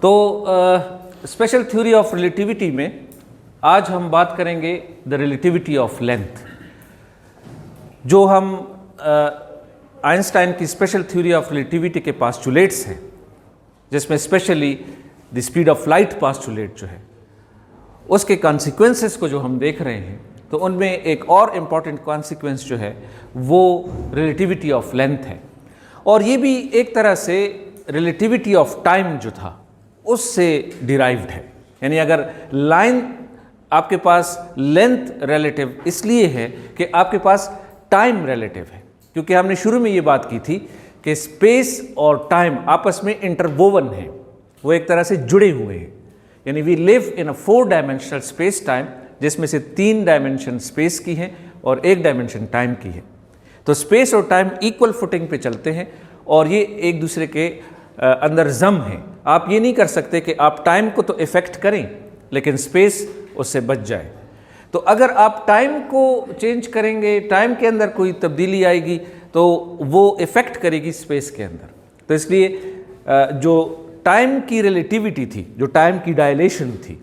तो special theory of relativity में आज हम बात करेंगे द रिलेटिविटी ऑफ लेंथ, जो हम आइंस्टाइन की स्पेशल थ्योरी ऑफ रिलेटिविटी के पास्टुलेट्स हैं, जिसमें specially the speed of light postulate जो है उसके कॉन्सिक्वेंसेस को जो हम देख रहे हैं, तो उनमें एक और इम्पॉर्टेंट कॉन्सिक्वेंस जो है वो रिलेटिविटी ऑफ लेंथ है। और ये भी एक तरह से रिलेटिविटी ऑफ टाइम जो था उससे डिराइव्ड है। यानी अगर लाइन आपके पास लेंथ रिलेटिव इसलिए है कि आपके पास टाइम रिलेटिव है, क्योंकि हमने शुरू में ये बात की थी कि स्पेस और टाइम आपस में इंटरवोवन है, वो एक तरह से जुड़े हुए हैं। यानी we live in a 4 dimensional space time, जिसमें से 3 डायमेंशन स्पेस की हैं और 1 डायमेंशन टाइम की है। तो स्पेस और टाइम इक्वल फुटिंग पे चलते हैं और ये एक दूसरे के अंदर जम हैं। आप ये नहीं कर सकते कि आप टाइम को तो इफेक्ट करें लेकिन स्पेस उससे बच जाए। तो अगर आप टाइम को चेंज करेंगे, टाइम के अंदर कोई तब्दीली आएगी तो वो इफेक्ट करेगी स्पेस के अंदर। तो इसलिए जो टाइम की रिलेटिविटी थी, जो टाइम की डायलेशन थी,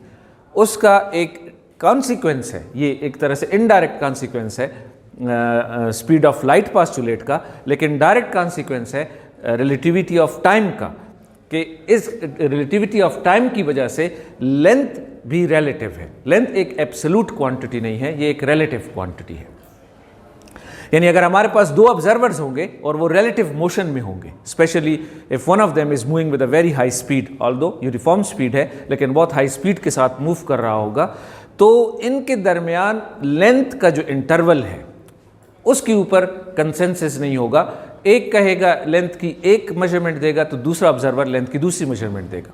उसका एक कॉन्सिक्वेंस है, ये एक तरह से इनडायरेक्ट कॉन्सिक्वेंस है स्पीड ऑफ लाइट पास्टुलेट का, लेकिन डायरेक्ट कॉन्सिक्वेंस है रिलेटिविटी ऑफ टाइम का, कि इस रिलेटिविटी ऑफ टाइम की वजह से लेंथ भी रिलेटिव है। लेंथ एक एब्सोल्यूट क्वांटिटी नहीं है, ये एक रिलेटिव क्वांटिटी है। यानी अगर हमारे पास 2 ऑब्जर्वर्स होंगे और वो रिलेटिव मोशन में होंगे, specially if one of them is moving with a very high speed, although uniform speed है लेकिन बहुत हाई स्पीड के साथ मूव कर रहा होगा, तो इनके दरमियान लेंथ का जो इंटरवल है उसके ऊपर कंसेंसस नहीं होगा। एक कहेगा लेंथ की एक मेजरमेंट देगा तो दूसरा ऑब्जर्वर लेंथ की दूसरी मेजरमेंट देगा।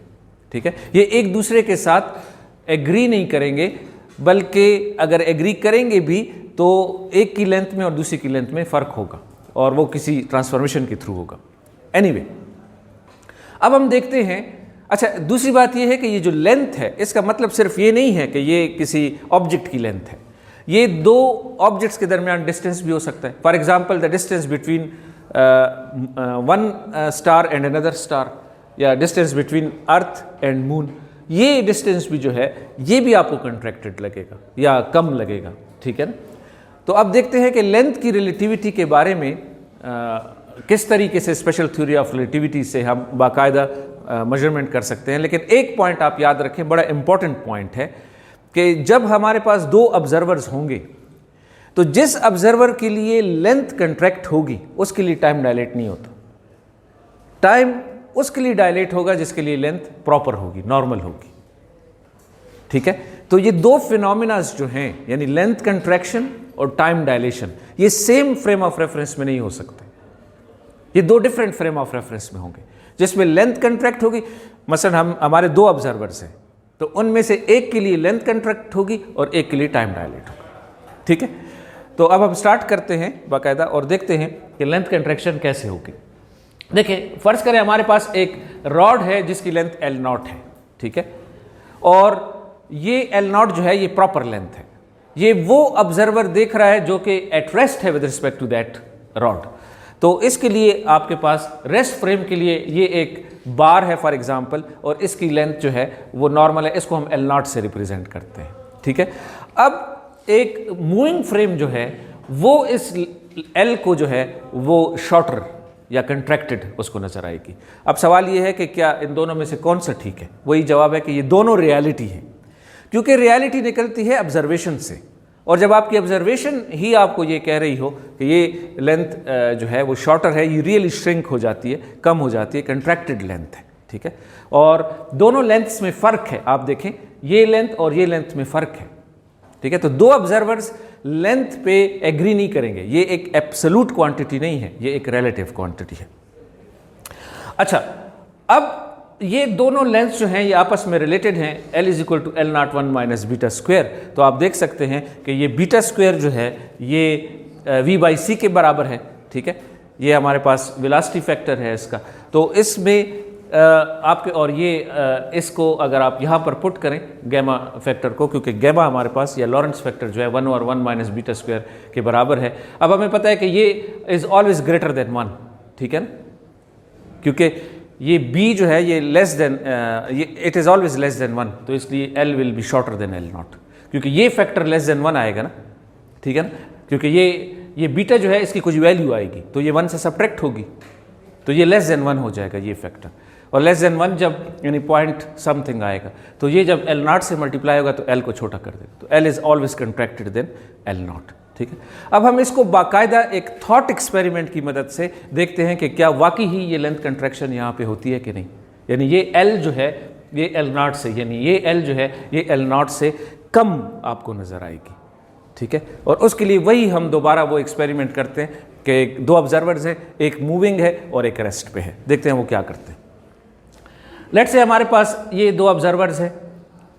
ठीक है, ये एक दूसरे के साथ एग्री नहीं करेंगे, बल्कि अगर एग्री करेंगे भी तो एक की लेंथ में और दूसरी की लेंथ में फ़र्क होगा और वो किसी ट्रांसफॉर्मेशन के थ्रू होगा। एनीवे, अब हम देखते हैं। अच्छा, दूसरी बात ये है कि ये जो लेंथ है, इसका मतलब सिर्फ ये नहीं है कि ये किसी ऑब्जेक्ट की लेंथ है, ये 2 ऑब्जेक्ट्स के दरमियान डिस्टेंस भी हो सकता है। For example the distance between one star and another star, या distance between earth and moon, ये डिस्टेंस भी जो है ये भी आपको कंट्रैक्टेड लगेगा या कम लगेगा। ठीक है ना। तो अब देखते हैं कि लेंथ की रिलेटिविटी के बारे में किस तरीके से स्पेशल थ्योरी ऑफ रिलेटिविटी से हम बाकायदा मेजरमेंट कर सकते हैं। लेकिन एक पॉइंट आप याद रखें, बड़ा इंपॉर्टेंट पॉइंट है, कि जब हमारे पास 2 ऑब्जर्वर्स होंगे तो जिस ऑब्जर्वर के लिए लेंथ कंट्रैक्ट होगी उसके लिए टाइम डायलेट नहीं होता। टाइम उसके लिए डायलेट होगा जिसके लिए लेंथ प्रॉपर होगी, नॉर्मल होगी। ठीक है, तो ये 2 फिनोमिनास जो हैं, यानी लेंथ कंट्रैक्शन और टाइम डायलेशन, ये सेम फ्रेम ऑफ रेफरेंस में नहीं हो सकते। ये 2 डिफरेंट फ्रेम ऑफ रेफरेंस में होंगे, जिसमें लेंथ कंट्रैक्ट होगी। मसलन हमारे 2 ऑब्जर्वर्स हैं, तो उनमें से एक के लिए लेंथ कंट्रैक्ट होगी और एक के लिए टाइम डायलेट होगा। ठीक है, तो अब हम स्टार्ट करते हैं बाकायदा और देखते हैं कि लेंथ कंट्रैक्शन कैसे होगी। देखिए, फर्ज करें हमारे पास एक रॉड है जिसकी लेंथ L0 है। ठीक है, और ये L0 जो है ये प्रॉपर लेंथ है। ये वो ऑब्जर्वर देख रहा है जो कि एट रेस्ट है with respect to that rod. तो इसके लिए आपके पास रेस्ट फ्रेम के लिए ये एक बार है फॉर एग्जांपल, और इसकी लेंथ जो है वो नॉर्मल है, इसको हम L0 से रिप्रेजेंट करते हैं। ठीक है, अब एक मूविंग फ्रेम जो है वो इस L को जो है वो शॉर्टर या कंट्रैक्टेड उसको नजर आएगी। अब सवाल ये है कि क्या इन दोनों में से कौन सा ठीक है? वही जवाब है कि ये दोनों रियलिटी है, क्योंकि रियलिटी निकलती है ऑब्जर्वेशन से, और जब आपकी ऑब्जर्वेशन ही आपको ये कह रही हो कि ये लेंथ जो है वो शॉर्टर है, ये रियली श्रिंक हो जाती है, कम हो जाती है, कंट्रैक्टेड लेंथ है। ठीक है, और दोनों लेंथ्स में फ़र्क है। आप देखें, ये लेंथ और ये लेंथ में फ़र्क है। ठीक है, तो 2 ऑब्जर्वर्स लेंथ पे एग्री नहीं करेंगे। ये एक एब्सोल्यूट क्वांटिटी नहीं है, ये एक रिलेटिव क्वांटिटी है। अच्छा, अब ये दोनों लेंथ्स जो हैं ये आपस में रिलेटेड हैं। L is equal to L01 minus beta square. तो आप देख सकते हैं कि ये बीटा स्क्वायर जो है ये V/c के बराबर है। ठीक है, ये हमारे पास वेलोसिटी फैक्टर है इसका। तो इसमें आपके, और ये इसको अगर आप यहाँ पर पुट करें गैमा फैक्टर को, क्योंकि गैमा हमारे पास या लॉरेंट्ज फैक्टर जो है 1 और 1 माइनस बीटा स्क्वायर के बराबर है। अब हमें पता है कि ये इज़ ऑलवेज ग्रेटर देन 1। ठीक है ना, क्योंकि ये b जो है ये लेस देन, ये it is always less than 1, तो इसलिए l will be shorter than l not, क्योंकि ये फैक्टर लेस देन 1 आएगा ना, ठीक है ना, क्योंकि ये बीटा जो है इसकी कुछ वैल्यू आएगी तो ये 1 से सब्ट्रैक्ट होगी, तो ये लेस देन 1 हो जाएगा ये फैक्टर, और लेस देन 1 जब यानी पॉइंट समथिंग आएगा तो ये जब l नॉट से मल्टीप्लाई होगा तो l को छोटा कर देगा, तो l is always contracted than l nought, ठीक है। अब हम इसको बाकायदा एक थॉट एक्सपेरिमेंट की मदद से देखते हैं कि क्या वाकई ही ये लेंथ कंट्रैक्शन यहाँ पे होती है कि नहीं, यानी ये l जो है ये l नॉट से, यानी ये l जो है ये l नॉट से कम आपको नज़र आएगी, ठीक है। और उसके लिए वही हम दोबारा वो एक्सपेरिमेंट करते हैं कि 2 ऑब्जर्वर्स हैं, एक मूविंग है और एक रेस्ट पे है, देखते हैं वो क्या करते हैं। लेट्स से हमारे पास ये 2 ऑब्जर्वर्स हैं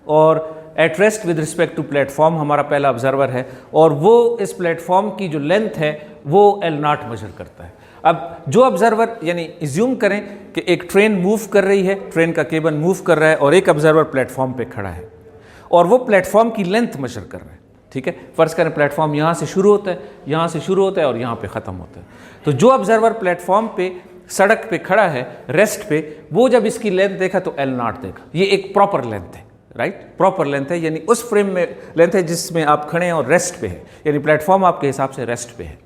और at rest with respect to platform हमारा पहला ऑब्जर्वर है, और वो इस प्लेटफॉर्म की जो लेंथ है वो l नॉट मेजर करता है। अब जो ऑब्जर्वर, यानी इज्यूम करें कि एक ट्रेन मूव कर रही है, ट्रेन का केबल मूव कर रहा है और एक ऑब्जर्वर प्लेटफॉर्म पे खड़ा है और वो प्लेटफॉर्म की लेंथ मेजर कर रहा है, ठीक है। फर्ज करें प्लेटफॉर्म यहाँ से शुरू होता है, यहाँ से शुरू होता है और यहाँ पे ख़त्म होता है, तो जो ऑब्जर्वर प्लेटफॉर्म पे सड़क पे खड़ा है रेस्ट पे, वो जब इसकी लेंथ देखा तो l नॉट देखा, ये एक प्रॉपर लेंथ है, राइट, प्रॉपर लेंथ है, यानी उस फ्रेम में लेंथ है जिसमें आप खड़े हैं और रेस्ट पे है, यानी प्लेटफॉर्म आपके हिसाब से रेस्ट पे है।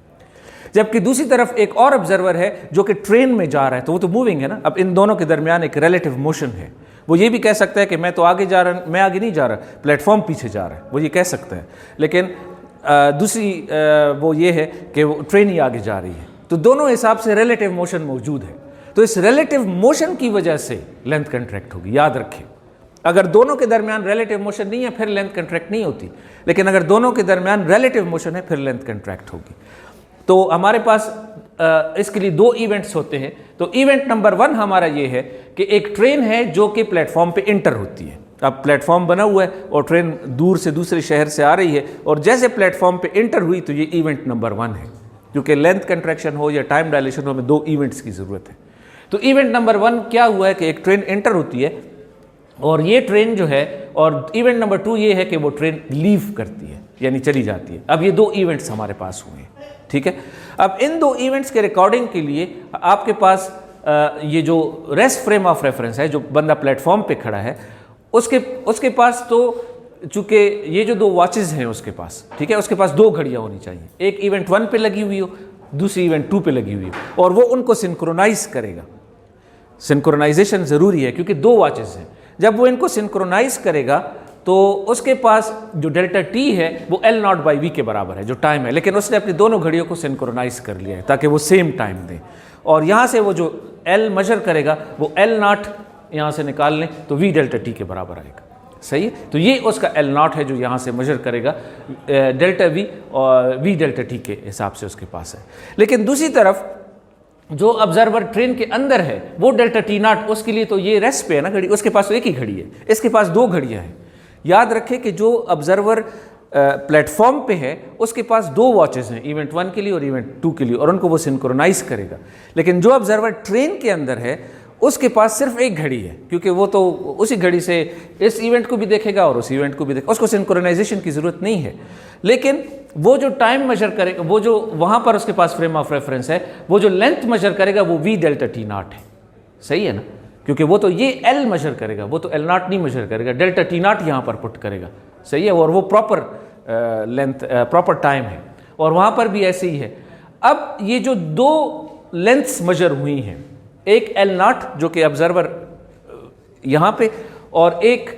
जबकि दूसरी तरफ एक और ऑब्जर्वर है जो कि ट्रेन में जा रहा है, तो वो तो मूविंग है ना, अब इन दोनों के दरमियान एक रिलेटिव मोशन है, वो ये भी कह सकता है कि मैं तो आगे जा रहा, मैं आगे नहीं जा रहा, प्लेटफॉर्म पीछे जा रहा है, वो ये कह सकता है, लेकिन दूसरी वो ये है कि वो ट्रेन ही आगे जा रही है, तो दोनों हिसाब से रिलेटिव मोशन मौजूद है, तो इस रिलेटिव मोशन की वजह से लेंथ कंट्रैक्ट होगी, याद रखें। अगर दोनों के दरमियान रिलेटिव मोशन नहीं है फिर लेंथ कंट्रैक्ट नहीं होती, लेकिन अगर दोनों के दरमियान रिलेटिव मोशन है फिर लेंथ कंट्रैक्ट होगी। तो हमारे पास इसके लिए 2 इवेंट्स होते हैं। तो इवेंट नंबर 1 हमारा ये है कि एक ट्रेन है जो कि प्लेटफॉर्म पे इंटर होती है। अब प्लेटफॉर्म बना हुआ है और ट्रेन दूर से दूसरे शहर से आ रही है, और जैसे प्लेटफॉर्म पे इंटर हुई तो ये इवेंट नंबर 1 है, क्योंकि लेंथ कंट्रैक्शन हो या टाइम डायलेशन हो, हमें 2 इवेंट्स की ज़रूरत है। तो इवेंट नंबर 1 क्या हुआ है कि एक ट्रेन इंटर होती है और ये ट्रेन जो है, और इवेंट नंबर 2 ये है कि वो ट्रेन लीव करती है, यानी चली जाती है। अब ये 2 इवेंट्स हमारे पास हुए हैं, ठीक है। अब इन 2 इवेंट्स के रिकॉर्डिंग के लिए आपके पास ये जो रेस्ट फ्रेम ऑफ रेफरेंस है, जो बंदा प्लेटफॉर्म पे खड़ा है, उसके पास तो चूंकि ये जो 2 वॉचेस हैं उसके पास, ठीक है, उसके पास 2 घड़ियाँ होनी चाहिए, एक इवेंट 1 पे लगी हुई हो, दूसरी इवेंट 2 पे लगी हुई हो, और वो उनको सिंक्रोनाइज करेगा। सिंक्रोनाइजेशन ज़रूरी है क्योंकि 2 वॉचेस हैं। जब वो इनको सिंक्रोनाइज करेगा तो उसके पास जो डेल्टा टी है वो l नॉट बाई वी के बराबर है, जो टाइम है, लेकिन उसने अपनी दोनों घड़ियों को सिंक्रोनाइज कर लिया है ताकि वो सेम टाइम दें, और यहाँ से वो जो l मेजर करेगा वो l नॉट यहाँ से निकाल लें तो v डेल्टा टी के बराबर आएगा, सही है। तो ये उसका l नॉट है जो यहाँ से मेजर करेगा डेल्टा v, और v डेल्टा टी के हिसाब से उसके पास है। लेकिन दूसरी तरफ जो ऑब्जर्वर ट्रेन के अंदर है वो डेल्टा टी नॉट, उसके लिए तो ये रेस्ट पे है ना घड़ी, उसके पास तो एक ही घड़ी है, इसके पास 2 घड़ियाँ हैं। याद रखें कि जो ऑब्जर्वर प्लेटफॉर्म पे है उसके पास 2 वॉचेस हैं, इवेंट 1 के लिए और इवेंट 2 के लिए, और उनको वो सिंक्रोनाइज करेगा। लेकिन जो ऑब्जर्वर ट्रेन के अंदर है उसके पास सिर्फ एक घड़ी है, क्योंकि वो तो उसी घड़ी से इस इवेंट को भी देखेगा और उस इवेंट को भी देखेगा, उसको सिंक्रोनाइजेशन की ज़रूरत नहीं है। लेकिन वो जो टाइम मेजर करेगा, वो जो वहाँ पर उसके पास फ्रेम ऑफ रेफरेंस है, वो जो लेंथ मेजर करेगा वो v डेल्टा टी नॉट है, सही है ना, क्योंकि वो तो ये l मेजर करेगा, वो तो l नॉट नहीं मेजर करेगा, डेल्टा टी नॉट यहाँ पर पुट करेगा, सही है, और वो प्रॉपर लेंथ प्रॉपर टाइम है, और वहाँ पर भी ऐसे ही है। अब ये जो 2 लेंथ्स मेजर हुई हैं, एक l नॉट जो कि ऑब्जर्वर यहाँ पे, और एक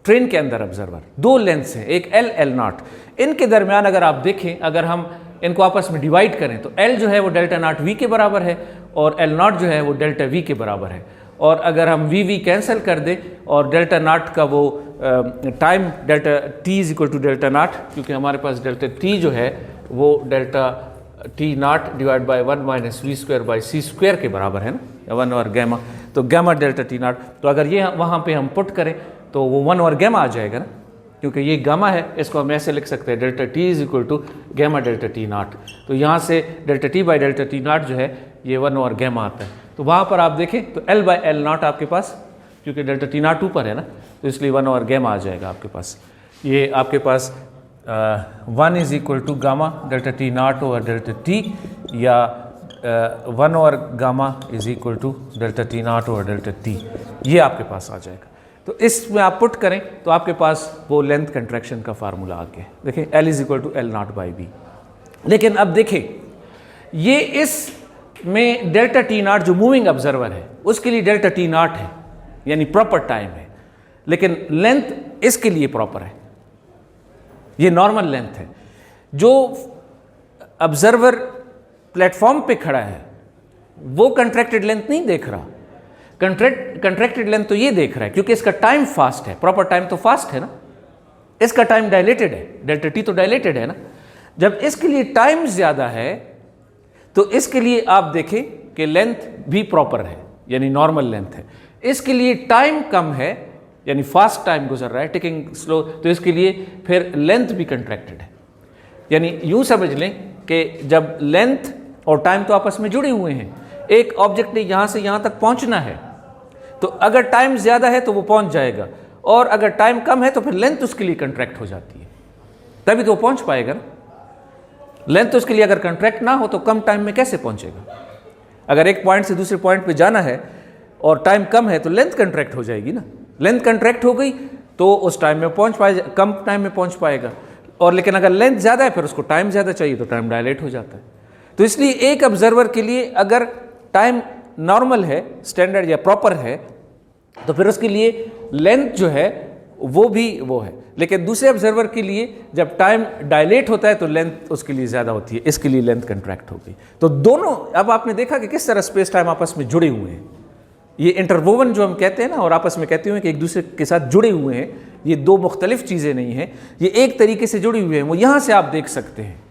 ट्रेन के अंदर ऑब्जर्वर, 2 लेंथ्स हैं, एक l नॉट, इनके दरमियान अगर आप देखें, अगर हम इनको आपस में डिवाइड करें तो l जो है वो डेल्टा नॉट v के बराबर है और l नॉट जो है वो डेल्टा v के बराबर है, और अगर हम v कैंसिल कर दें और डेल्टा नॉट का वो time delta t is equal to delta nought, क्योंकि हमारे पास डेल्टा t जो है वो delta T nought divide by 1 minus V square by C square के बराबर है ना, 1 और गैमा, तो गैमा डेल्टा टी नॉट, तो अगर ये वहाँ पे हम पुट करें तो वो 1 और गैमा आ जाएगा ना, क्योंकि ये गामा है, इसको हम ऐसे लिख सकते हैं delta T is equal to gamma delta T nought. तो यहाँ से delta T by delta T nought जो है ये 1 और गैमा आता है, तो वहाँ पर आप देखें तो l बाई एल नॉट आपके पास, क्योंकि डेल्टा टी नॉट ऊपर है ना, तो इसलिए 1 और गैमा आ जाएगा आपके पास। ये आपके पास 1 is equal to gamma delta T nought over delta T, या 1 over gamma is equal to delta T nought over delta T, ये आपके पास आ जाएगा। तो इसमें आप पुट करें तो आपके पास वो लेंथ कंट्रैक्शन का फार्मूला आ गया। देखें L is equal to L nought by B. लेकिन अब देखें ये इस में डेल्टा टी नॉट जो मूविंग ऑब्जर्वर है उसके लिए डेल्टा टी नॉट है, यानी प्रॉपर टाइम है, लेकिन लेंथ इसके लिए प्रॉपर है, ये नॉर्मल लेंथ है। जो ऑब्जर्वर प्लेटफॉर्म पे खड़ा है वो कंट्रैक्टेड लेंथ नहीं देख रहा, कंट्रैक्टेड लेंथ तो ये देख रहा है क्योंकि इसका टाइम फास्ट है, प्रॉपर टाइम तो फास्ट है ना, इसका टाइम डायलेटेड है, डेल्टा टी तो डायलेटेड है ना। जब इसके लिए टाइम ज्यादा है तो इसके लिए आप देखें कि लेंथ भी प्रॉपर है, यानी नॉर्मल लेंथ है। इसके लिए टाइम कम है, यानी फास्ट टाइम गुजर रहा है, टिकिंग स्लो, तो इसके लिए फिर लेंथ भी कंट्रैक्टेड है। यानी यूं समझ लें कि जब लेंथ और टाइम तो आपस में जुड़े हुए हैं, एक ऑब्जेक्ट ने यहां से यहां तक पहुंचना है तो अगर टाइम ज्यादा है तो वो पहुंच जाएगा, और अगर टाइम कम है तो फिर लेंथ उसके लिए कंट्रैक्ट हो जाती है, तभी तो वो पहुंच पाएगा ना। लेंथ उसके लिए अगर कंट्रैक्ट ना हो तो कम टाइम में कैसे पहुंचेगा। अगर एक पॉइंट से दूसरे पॉइंट पे जाना है और टाइम कम है तो लेंथ कंट्रैक्ट हो जाएगी ना, लेंथ कंट्रैक्ट हो गई तो उस टाइम में पहुंच पाएगा, कम टाइम में पहुंच पाएगा। और लेकिन अगर लेंथ ज़्यादा है फिर उसको टाइम ज़्यादा चाहिए तो टाइम डायलेट हो जाता है। तो इसलिए एक ऑब्जर्वर के लिए अगर टाइम नॉर्मल है, स्टैंडर्ड या प्रॉपर है, तो फिर उसके लिए लेंथ जो है वो भी वो है। लेकिन दूसरे ऑब्जर्वर के लिए जब टाइम डायलेट होता है तो लेंथ उसके लिए ज़्यादा होती है, इसके लिए लेंथ कंट्रैक्ट हो गई। तो दोनों, अब आपने देखा कि किस तरह स्पेस टाइम आपस में जुड़े हुए हैं, ये इंटरवोवन जो हम कहते हैं ना, और आपस में कहते हुए कि एक दूसरे के साथ जुड़े हुए हैं, ये दो मुख्तलिफ चीज़ें नहीं हैं, ये एक तरीके से जुड़ी हुई हैं। वो यहाँ से आप देख सकते हैं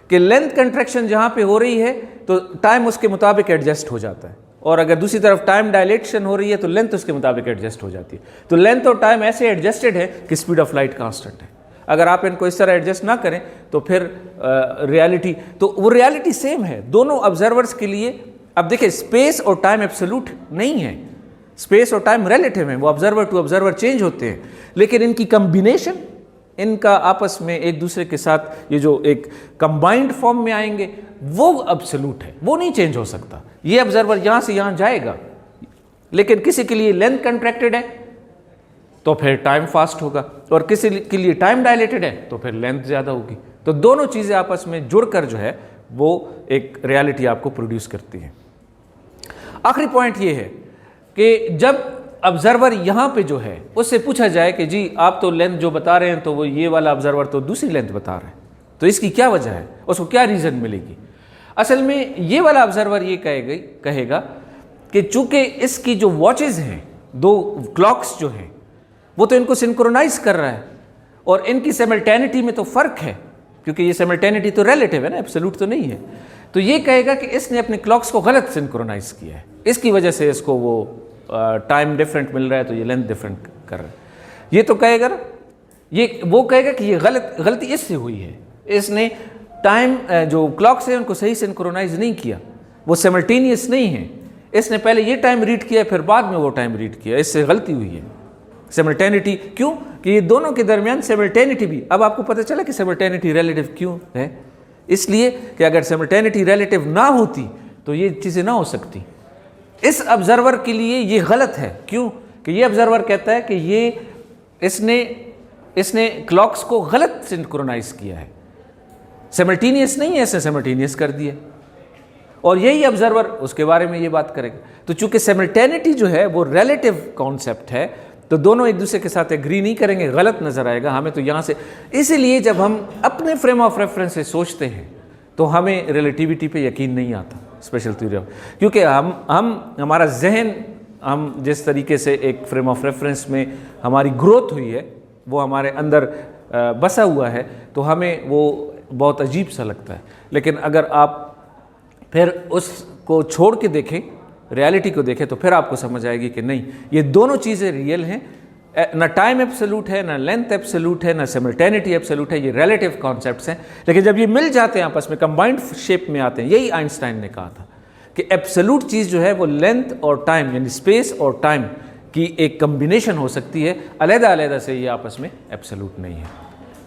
कि लेंथ कंट्रैक्शन जहाँ पे हो रही है तो टाइम उसके मुताबिक एडजस्ट हो जाता है, और अगर दूसरी तरफ टाइम डायलेशन हो रही है तो लेंथ उसके मुताबिक एडजस्ट हो जाती है। तो लेंथ और टाइम ऐसे एडजस्टेड है कि स्पीड ऑफ लाइट कांस्टेंट है। अगर आप इनको इस तरह एडजस्ट ना करें तो फिर रियलिटी, तो वो रियलिटी सेम है दोनों ऑब्जर्वर्स के लिए। अब देखिए स्पेस और टाइम एब्सोल्यूट नहीं है, स्पेस और टाइम रिलेटिव है, वो ऑब्जर्वर टू ऑब्जर्वर चेंज होते हैं, लेकिन इनकी कम्बिनेशन, इनका आपस में एक दूसरे के साथ ये जो एक कंबाइंड फॉर्म में आएंगे वो एब्सोल्यूट है, वो नहीं चेंज हो सकता। ये ऑब्जर्वर यहां से यहां जाएगा, लेकिन किसी के लिए लेंथ कंट्रैक्टेड है तो फिर टाइम फास्ट होगा, और किसी के लिए टाइम डायलेटेड है तो फिर लेंथ ज्यादा होगी। तो दोनों चीजें आपस में जुड़कर जो है वो एक रियलिटी आपको प्रोड्यूस करती है। आखिरी पॉइंट ये है कि जब ऑब्जर्वर यहां पे जो है उससे पूछा जाए कि जी आप तो लेंथ जो बता रहे हैं तो वो ये वाला ऑब्जर्वर तो दूसरी लेंथ बता रहा है, तो इसकी क्या वजह है, उसको क्या रीजन मिलेगी। असल में ये वाला ऑब्जर्वर ये कहेगा कि चूंकि इसकी जो वॉचेज हैं, दो क्लॉक्स जो हैं, वो तो इनको सिंक्रोनाइज कर रहा है, और इनकी सिमल्टेनिटी में तो फर्क है, क्योंकि ये सिमल्टेनिटी तो रिलेटिव है ना, एब्सोल्यूट तो नहीं है। तो ये कहेगा कि इसने अपने क्लॉक्स को गलत सिंक्रोनाइज किया है, इसकी वजह से इसको वो टाइम डिफरेंट मिल रहा है, तो ये लेंथ डिफरेंट कर रहा है। ये तो कहेगा ना, ये वो कहेगा कि ये गलती इससे हुई है, इसने टाइम जो क्लॉक्स है उनको सही सिंक्रोनाइज नहीं किया, वो सिमल्टेनियस नहीं है, इसने पहले ये टाइम रीड किया फिर बाद में वो टाइम रीड किया, इससे गलती हुई है। सिमल्टेनिटी क्यों, कि ये दोनों के दरमियान सिमल्टेनिटी भी, अब आपको पता चला कि सिमल्टेनिटी रिलेटिव क्यों है, इसलिए कि अगर सिमल्टेनिटी रिलेटिव ना होती तो ये चीज़ें ना हो सकती। इस ऑब्जर्वर के लिए ये गलत है, क्यों कि ये ऑब्जर्वर कहता है कि ये इसने क्लॉक्स को गलत सिंक्रोनाइज किया है, सिमल्टेनियस नहीं है, इसने सिमल्टेनियस कर दिया, और यही ऑब्जर्वर उसके बारे में ये बात करेगा। तो चूंकि सिमल्टेनिटी जो है वो रिलेटिव कॉन्सेप्ट है, तो दोनों एक दूसरे के साथ एग्री नहीं करेंगे, गलत नजर आएगा हमें। तो यहाँ से इसीलिए जब हम अपने फ्रेम ऑफ रेफरेंस से सोचते हैं तो हमें रिलेटिविटी पे यकीन नहीं आता, स्पेशल थ्योरी ऑफ, क्योंकि हम हमारा जहन, हम जिस तरीके से एक फ्रेम ऑफ रेफरेंस में हमारी ग्रोथ हुई है वो हमारे अंदर बसा हुआ है, तो हमें वो बहुत अजीब सा लगता है। लेकिन अगर आप फिर उसको छोड़ के देखें, रियलिटी को देखें, तो फिर आपको समझ आएगी कि नहीं, ये दोनों चीज़ें रियल हैं, ना टाइम एब्सोल्यूट है, ना लेंथ एब्सोल्यूट है, ना सिमल्टेनिटी एब्सोल्यूट है, ये रिलेटिव कॉन्सेप्ट्स हैं। लेकिन जब ये मिल जाते हैं आपस में, कंबाइंड शेप में आते हैं, यही आइंस्टाइन ने कहा था कि एब्सोल्यूट चीज़ जो है वो लेंथ और टाइम, यानी स्पेस और टाइम की एक कम्बिनेशन हो सकती है, अलग-अलग से ये आपस में एब्सोल्यूट नहीं है।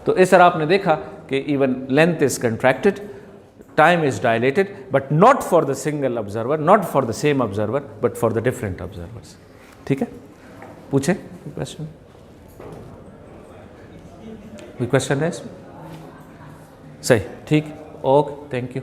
तो इस तरह आपने देखा कि even length is contracted, time is dilated, but not for the single observer, not for the same observer, but for the different observers. ठीक है, पूछे क्वेश्चन? कोई क्वेश्चन है इसमें? सही, ठीक, ओके, थैंक यू.